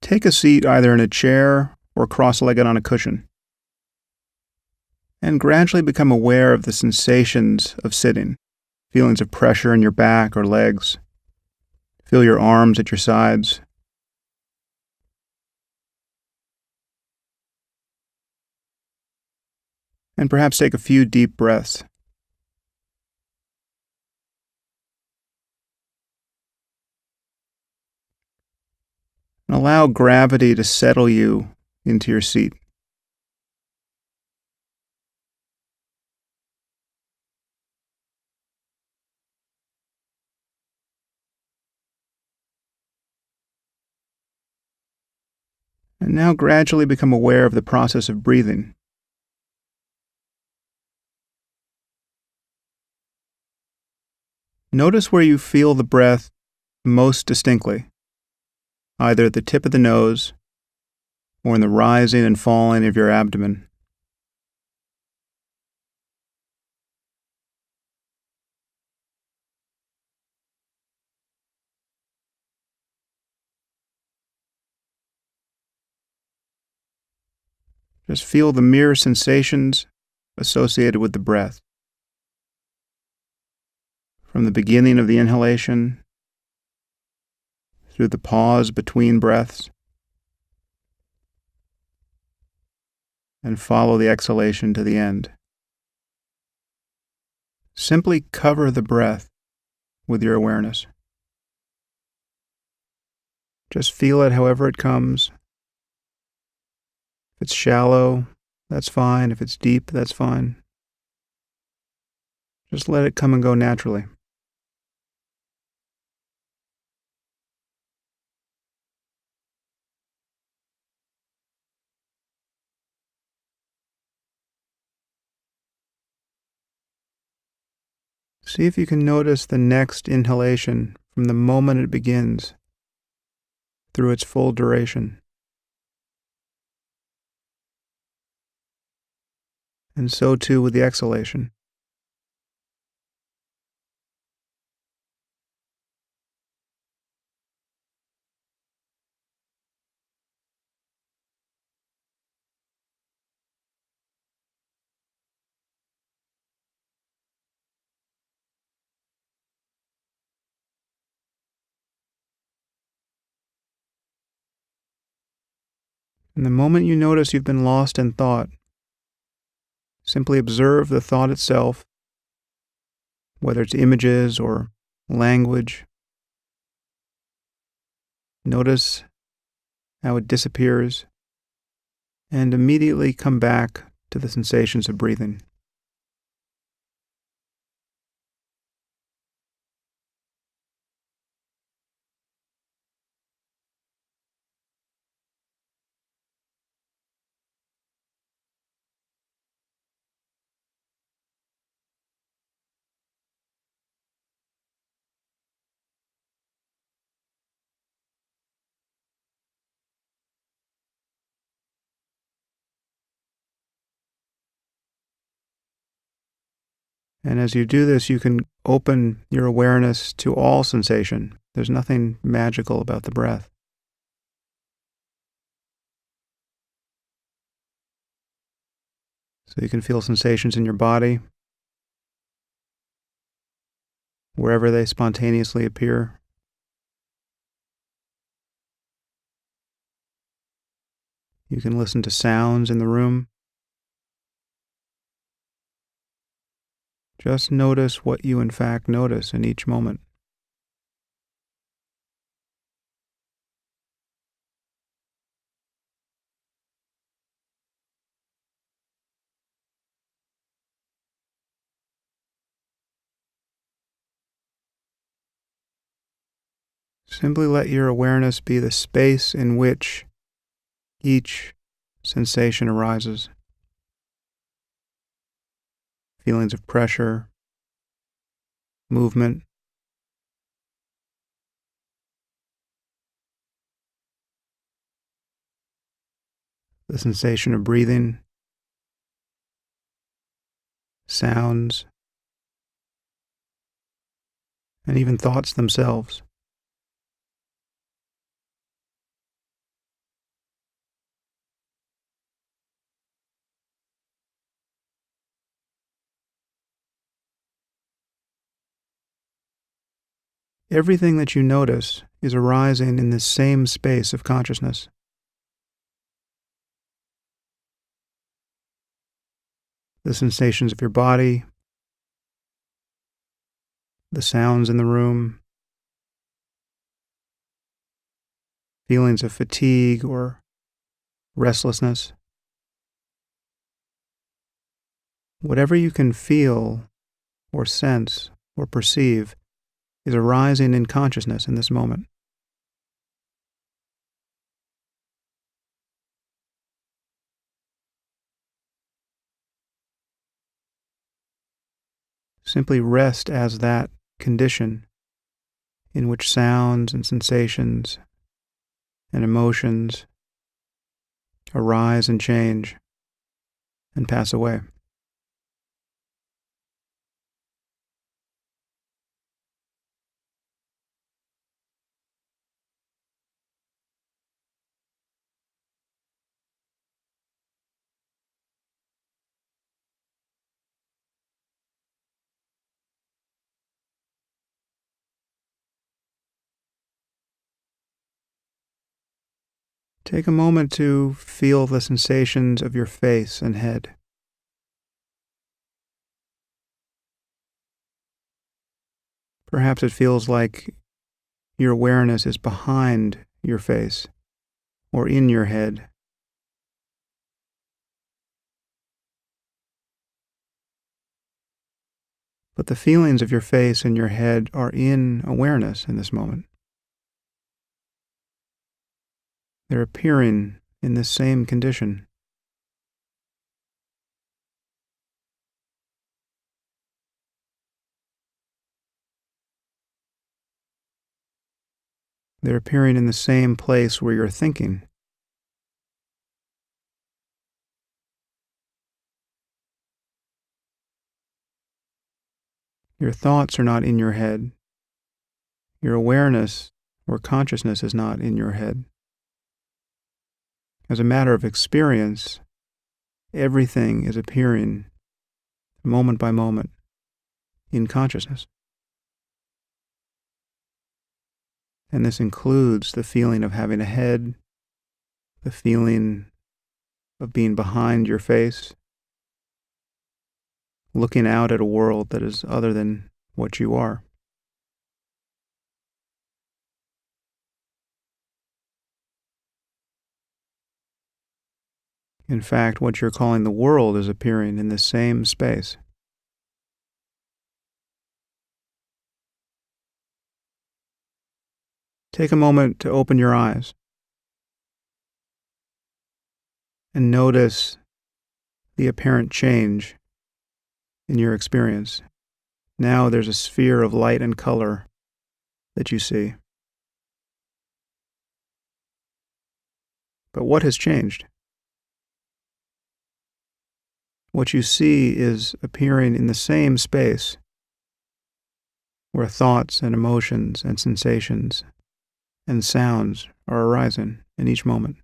Take a seat either in a chair or cross-legged on a cushion, and gradually become aware of the sensations of sitting, feelings of pressure in your back or legs. Feel your arms at your sides. And perhaps take a few deep breaths. And allow gravity to settle you into your seat. And now gradually become aware of the process of breathing. Notice where you feel the breath most distinctly, either at the tip of the nose or in the rising and falling of your abdomen. Just feel the mere sensations associated with the breath. From the beginning of the inhalation, through the pause between breaths, and follow the exhalation to the end. Simply cover the breath with your awareness. Just feel it however it comes. If it's shallow, that's fine. If it's deep, that's fine. Just let it come and go naturally. See if you can notice the next inhalation from the moment it begins through its full duration. And so too with the exhalation. And the moment you notice you've been lost in thought, simply observe the thought itself, whether it's images or language. Notice how it disappears, and immediately come back to the sensations of breathing. And as you do this, you can open your awareness to all sensation. There's nothing magical about the breath. So you can feel sensations in your body, wherever they spontaneously appear. You can listen to sounds in the room. Just notice what you in fact notice in each moment. Simply let your awareness be the space in which each sensation arises. Feelings of pressure, movement, the sensation of breathing, sounds, and even thoughts themselves. Everything that you notice is arising in this same space of consciousness. The sensations of your body, the sounds in the room, feelings of fatigue or restlessness. Whatever you can feel or sense or perceive is arising in consciousness in this moment. Simply rest as that condition in which sounds and sensations and emotions arise and change and pass away. Take a moment to feel the sensations of your face and head. Perhaps it feels like your awareness is behind your face or in your head. But the feelings of your face and your head are in awareness in this moment. They're appearing in this same condition. They're appearing in the same place where you're thinking. Your thoughts are not in your head. Your awareness or consciousness is not in your head. As a matter of experience, everything is appearing moment by moment in consciousness. And this includes the feeling of having a head, the feeling of being behind your face, looking out at a world that is other than what you are. In fact, what you're calling the world is appearing in the same space. Take a moment to open your eyes and notice the apparent change in your experience. Now there's a sphere of light and color that you see. But what has changed? What you see is appearing in the same space where thoughts and emotions and sensations and sounds are arising in each moment.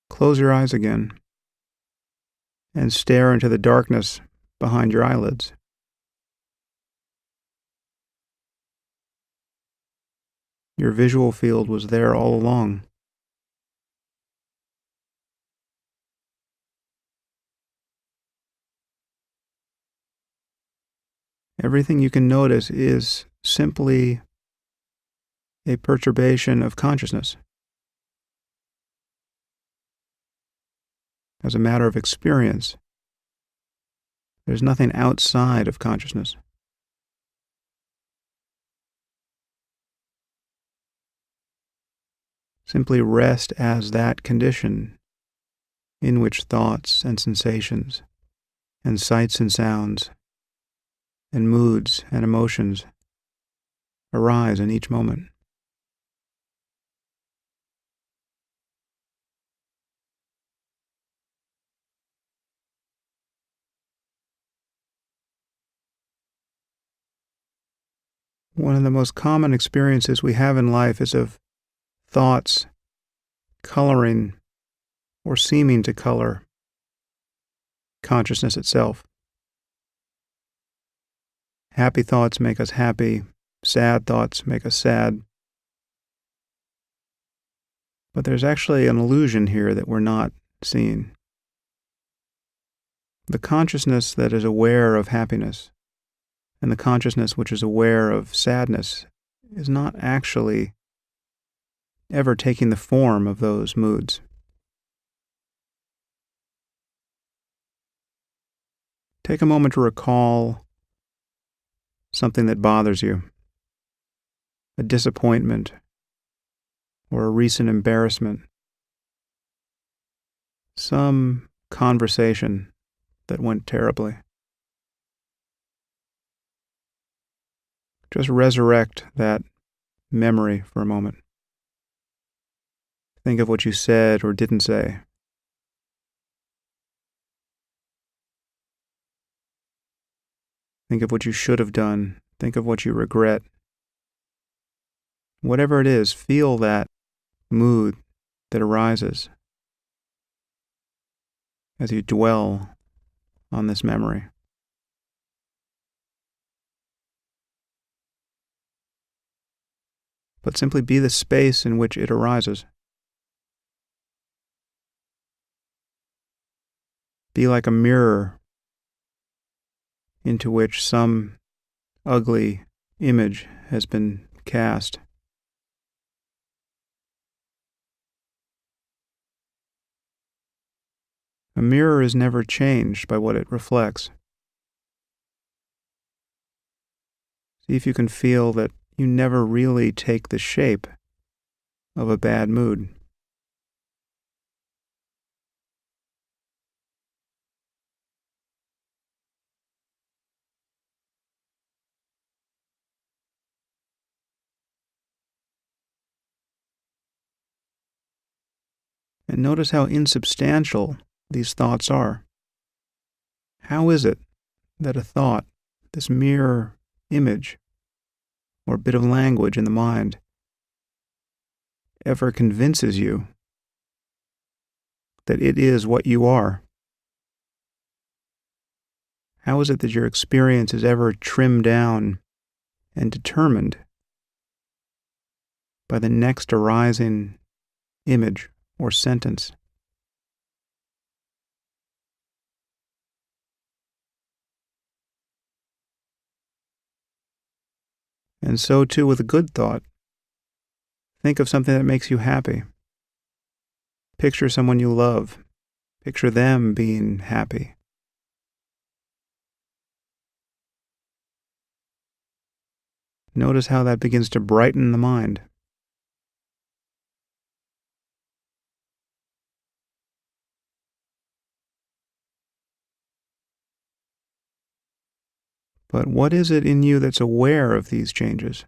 Close your eyes again and stare into the darkness behind your eyelids. Your visual field was there all along. Everything you can notice is simply a perturbation of consciousness. As a matter of experience, there's nothing outside of consciousness. Simply rest as that condition in which thoughts and sensations and sights and sounds and moods and emotions arise in each moment. One of the most common experiences we have in life is of thoughts coloring or seeming to color consciousness itself. Happy thoughts make us happy, sad thoughts make us sad. But there's actually an illusion here that we're not seeing. The consciousness that is aware of happiness and the consciousness which is aware of sadness is not actually ever taking the form of those moods. Take a moment to recall something that bothers you, a disappointment or a recent embarrassment, some conversation that went terribly. Just resurrect that memory for a moment. Think of what you said or didn't say. Think of what you should have done. Think of what you regret. Whatever it is, feel that mood that arises as you dwell on this memory. But simply be the space in which it arises. Be like a mirror into which some ugly image has been cast. A mirror is never changed by what it reflects. See if you can feel that you never really take the shape of a bad mood. And notice how insubstantial these thoughts are. How is it that a thought, this mere image or bit of language in the mind, ever convinces you that it is what you are? How is it that your experience is ever trimmed down and determined by the next arising image or sentence? And so too with a good thought. Think of something that makes you happy. Picture someone you love. Picture them being happy. Notice how that begins to brighten the mind. But what is it in you that's aware of these changes?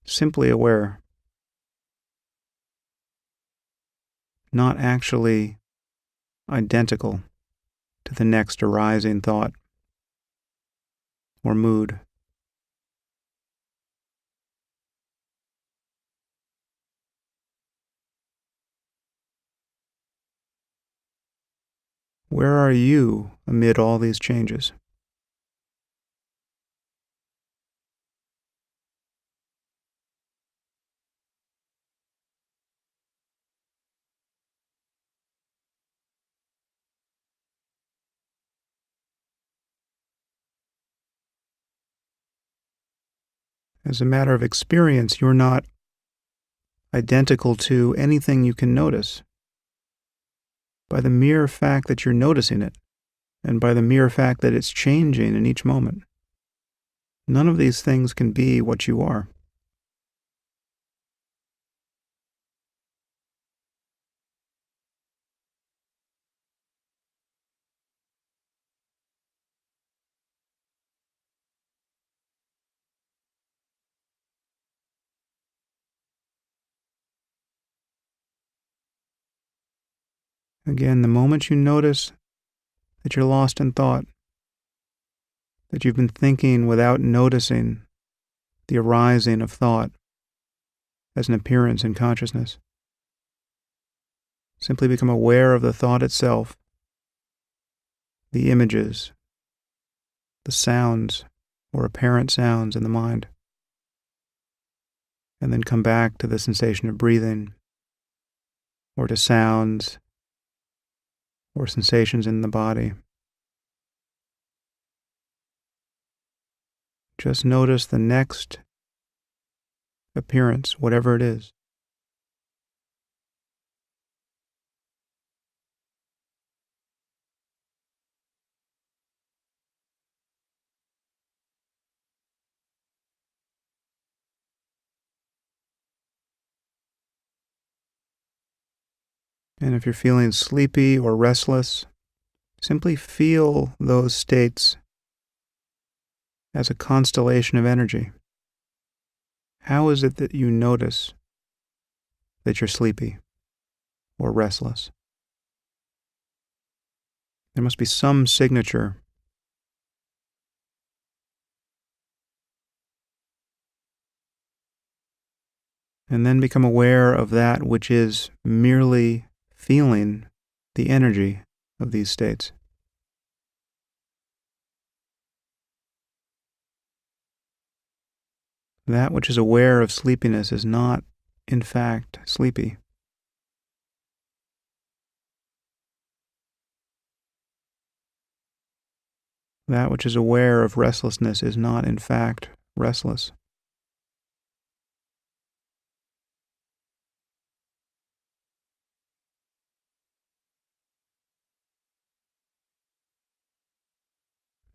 Simply aware. Not actually identical to the next arising thought or mood. Where are you amid all these changes? As a matter of experience, you're not identical to anything you can notice. By the mere fact that you're noticing it, and by the mere fact that it's changing in each moment, none of these things can be what you are. Again, the moment you notice that you're lost in thought, that you've been thinking without noticing the arising of thought as an appearance in consciousness, Simply become aware of the thought itself, the images, the sounds or apparent sounds in the mind, and then come back to the sensation of breathing, or to sounds or sensations in the body. Just notice the next appearance, whatever it is. And if you're feeling sleepy or restless, simply feel those states as a constellation of energy. How is it that you notice that you're sleepy or restless? There must be some signature. And then become aware of that which is merely feeling the energy of these states. That which is aware of sleepiness is not, in fact, sleepy. That which is aware of restlessness is not, in fact, restless.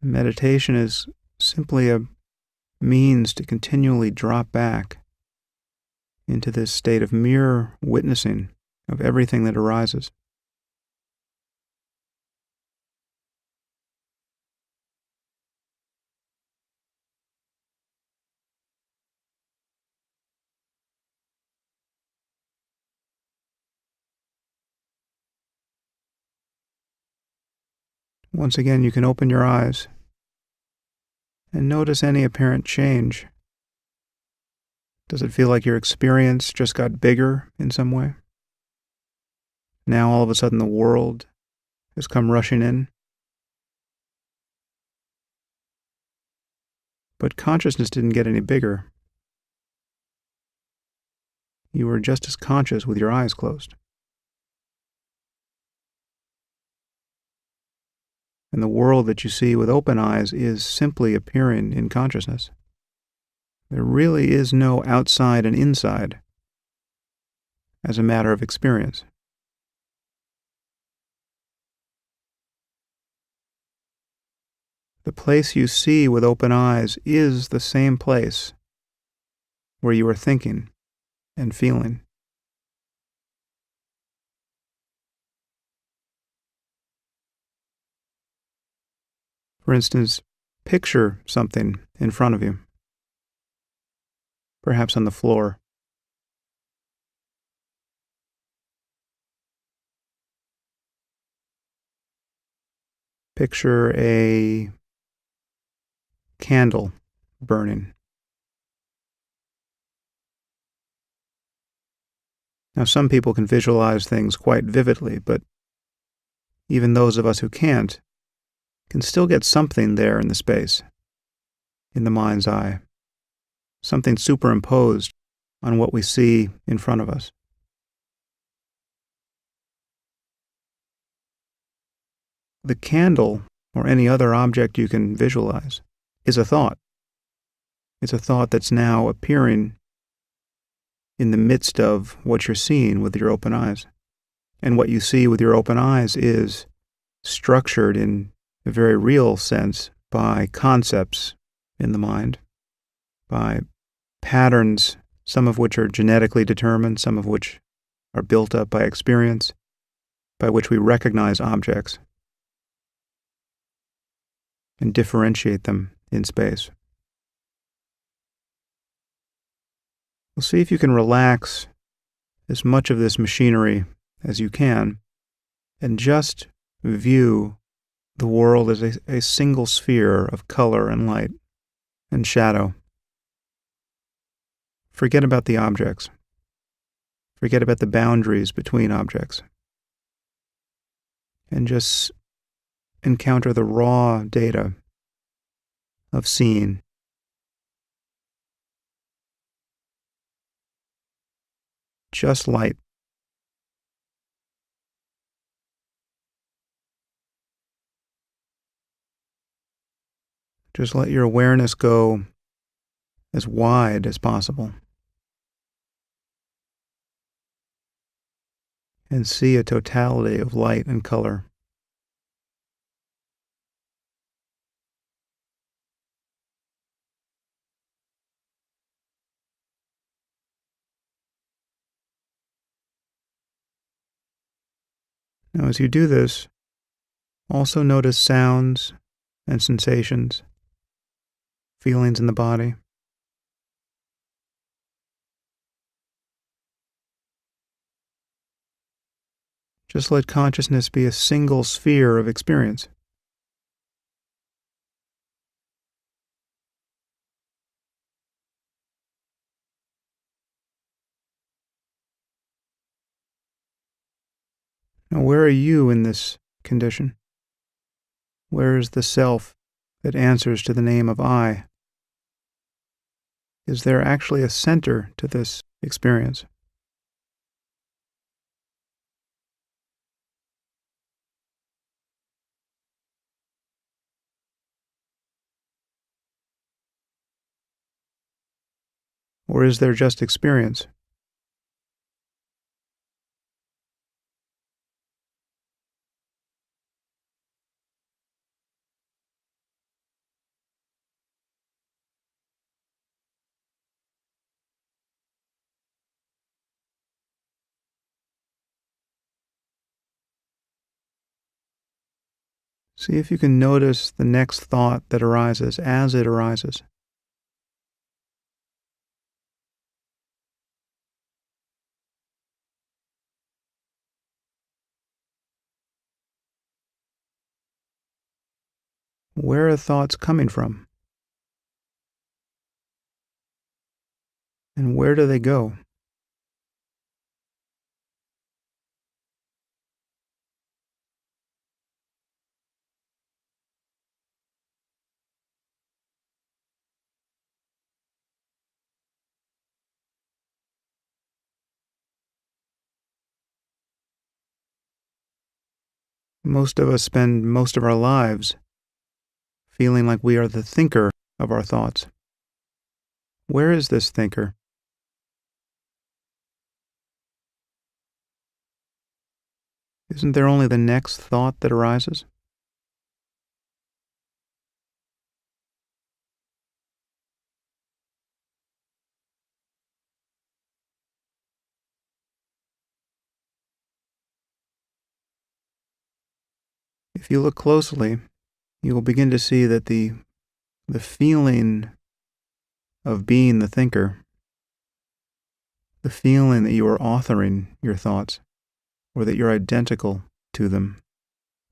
Meditation is simply a means to continually drop back into this state of mere witnessing of everything that arises. Once again, you can open your eyes and notice any apparent change. Does it feel like your experience just got bigger in some way? Now all of a sudden the world has come rushing in? But consciousness didn't get any bigger. You were just as conscious with your eyes closed. And the world that you see with open eyes is simply appearing in consciousness. There really is no outside and inside as a matter of experience. The place you see with open eyes is the same place where you are thinking and feeling. For instance, picture something in front of you, perhaps on the floor. Picture a candle burning. Now, some people can visualize things quite vividly, but even those of us who can't can still get something there in the space, in the mind's eye, something superimposed on what we see in front of us. The candle, or any other object you can visualize, is a thought. It's a thought that's now appearing in the midst of what you're seeing with your open eyes. And what you see with your open eyes is structured in a very real sense by concepts in the mind, by patterns, some of which are genetically determined, some of which are built up by experience, by which we recognize objects and differentiate them in space. Well, see if you can relax as much of this machinery as you can and just view the world as a single sphere of color and light and shadow. Forget about the objects. Forget about the boundaries between objects. and just encounter the raw data of seeing. Just light. Just let your awareness go as wide as possible and see a totality of light and color. Now, as you do this, also notice sounds and sensations, feelings in the body. Just let consciousness be a single sphere of experience. Now, where are you in this condition? Where is the self that answers to the name of I? Is there actually a center to this experience? Or is there just experience? See if you can notice the next thought that arises as it arises. Where are thoughts coming from? And where do they go? Most of us spend most of our lives feeling like we are the thinker of our thoughts. Where is this thinker? Isn't there only the next thought that arises? If you look closely, you will begin to see that the feeling of being the thinker, the feeling that you are authoring your thoughts, or that you're identical to them,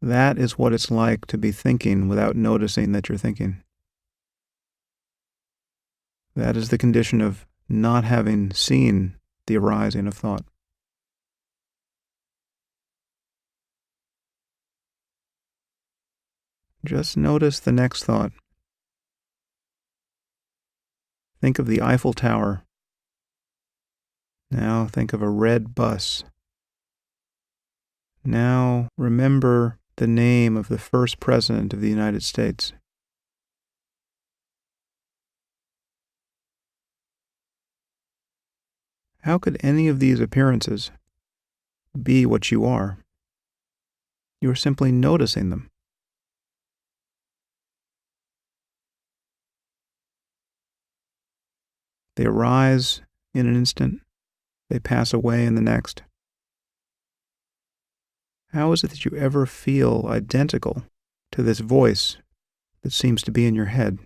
that is what it's like to be thinking without noticing that you're thinking. That is the condition of not having seen the arising of thought. Just notice the next thought. Think of the Eiffel Tower. Now think of a red bus. Now remember the name of the first president of the United States. How could any of these appearances be what you are? You are simply noticing them. They arise in an instant. They pass away in the next. How is it that you ever feel identical to this voice that seems to be in your head?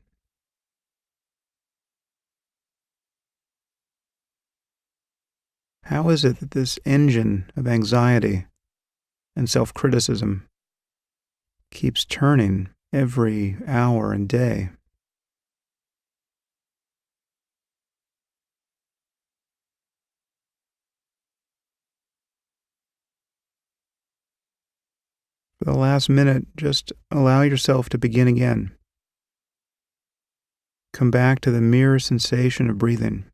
How is it that this engine of anxiety and self-criticism keeps turning every hour and day? For the last minute, just allow yourself to begin again. Come back to the mere sensation of breathing.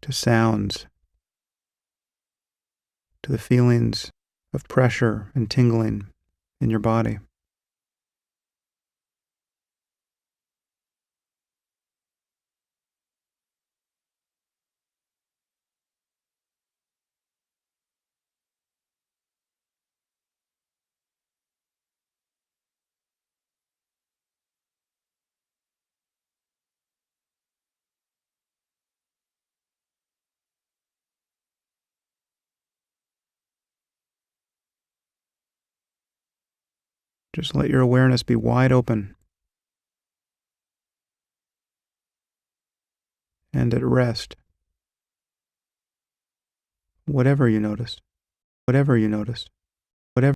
To sounds, to the feelings of pressure and tingling in your body. Just let your awareness be wide open and at rest. Whatever you notice.